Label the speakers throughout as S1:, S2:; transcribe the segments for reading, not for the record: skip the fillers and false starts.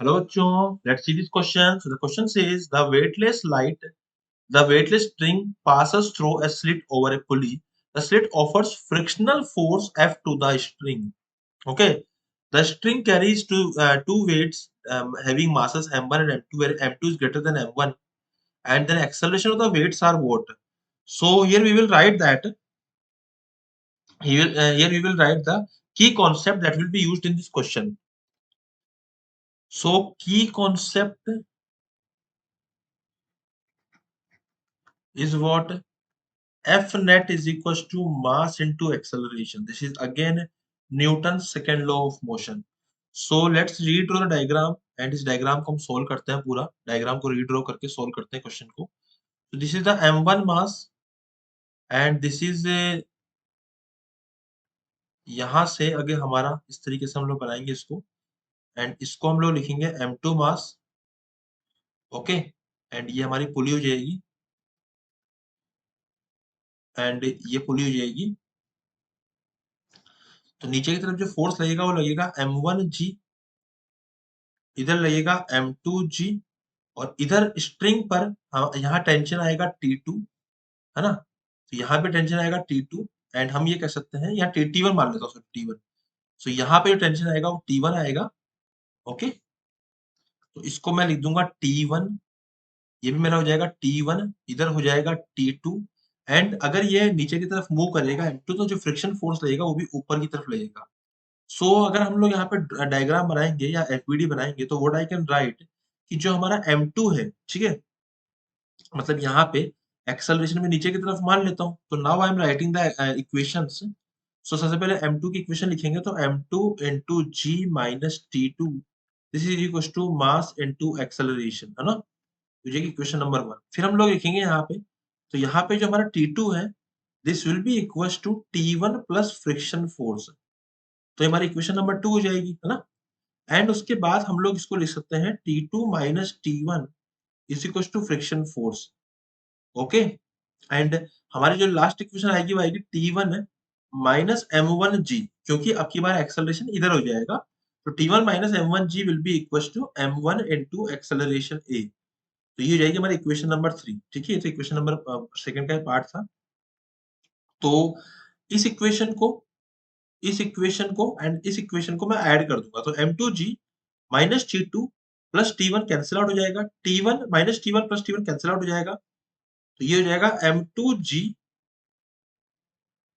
S1: Hello बच्चों, let's see this question. So the question says the weightless string passes through a slit over a pulley. The slit offers frictional force F to the string. Okay, the string carries two weights having masses m1 and m2, where m2 is greater than m1, and then acceleration of the weights are what? So here we will write that here we will write the key concept that will be used in this question. So key concept is what? F net is equals to mass into acceleration. This is again Newton's second law of motion. So let's redraw the diagram and इस diagram को हम solve करते हैं पूरा diagram को redraw करके solve करते हैं question को. So this is the m1 mass and this is यहाँ से आगे हमारा इस तरीके से हम लोग बनाएंगे इसको and इसको हम लोग लिखेंगे m2 mass. ओके एंड ये हमारी पुली हो जाएगी एंड ये पुली हो जाएगी. तो नीचे की तरफ जो फोर्स लगेगा वो लगेगा m1g, इधर लगेगा m2g और इधर स्ट्रिंग पर यहाँ टेंशन आएगा T2, है ना. तो यहाँ पे टेंशन आएगा T2 एंड हम ये कह सकते हैं यहाँ T1 मान लेता हूँ T1. सो यहाँ पे जो टेंशन आएगा वो T1 आएगा. ओके, तो इसको मैं लिख दूंगा T1, ये भी मेरा हो जाएगा T1, इधर हो जाएगा T2 एंड अगर ये नीचे की तरफ मूव करेगा M2 तो जो फ्रिक्शन फोर्स लगेगा वो भी ऊपर की तरफ लगेगा. सो अगर हम लोग यहाँ पे डायग्राम बनाएंगे या एफवीडी बनाएंगे तो व्हाट आई कैन राइट कि जो हमारा M2 है, ठीक है, मतलब यहाँ पे एक्सेलरेशन में नीचे की तरफ मान लेता हूँ. तो now I am writing the equations. So सबसे पहले m2 की इक्वेशन लिखेंगे तो m2 into g minus t2 this is equal to mass into acceleration, है ना. तो ये इक्वेशन नंबर 1. फिर हम लोग लिखेंगे यहाँ पे, तो यहाँ पे जो हमारा T2 है this will be equal to T1 plus friction force. तो हमारी इक्वेशन नंबर 2 हो जाएगी, है ना. एंड उसके बाद हम लोग इसको लिख सकते हैं T2 minus T1 is equal to friction force. Okay, and हमारी जो लास्ट इक्वेशन आएगी वो आएगी T1 माइनस M1g, क्योंकि अब की बार एक्सेलरेशन इधर हो जाएगा. तो T1 minus M1g will be equal to M1 into acceleration A. तो ये हो जाएगी हमारी इक्वेशन नंबर 3. ठीक है, तो इक्वेशन नंबर सेकंड का पार्ट था. तो इस इक्वेशन को एंड इस इक्वेशन को मैं ऐड कर दूंगा. तो M2g minus T2 plus T1 cancel out हो जाएगा. T1 minus T1 plus T1 cancel out हो जाएगा. तो ये हो जाएगा M2g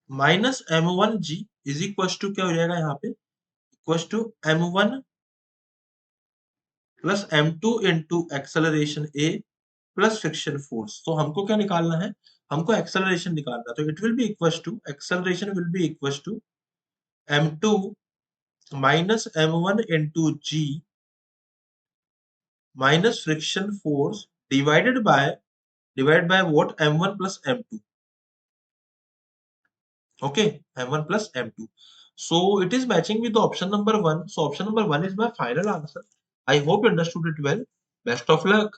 S1: minus M1g is equal to क्या हो जाएगा यहाँ पे, equal to M1 plus M2 into acceleration A plus friction force. तो हमको क्या निकालना है, हमको एक्सेलरेशन निकालना है. तो it will be equal to acceleration will be equal to M2 minus M1 into G minus friction force divided by what M1 plus M2. Okay, M1 plus M2. So it is matching with the option number 1. So option number 1 is my final answer. I hope you understood it well. Best of luck.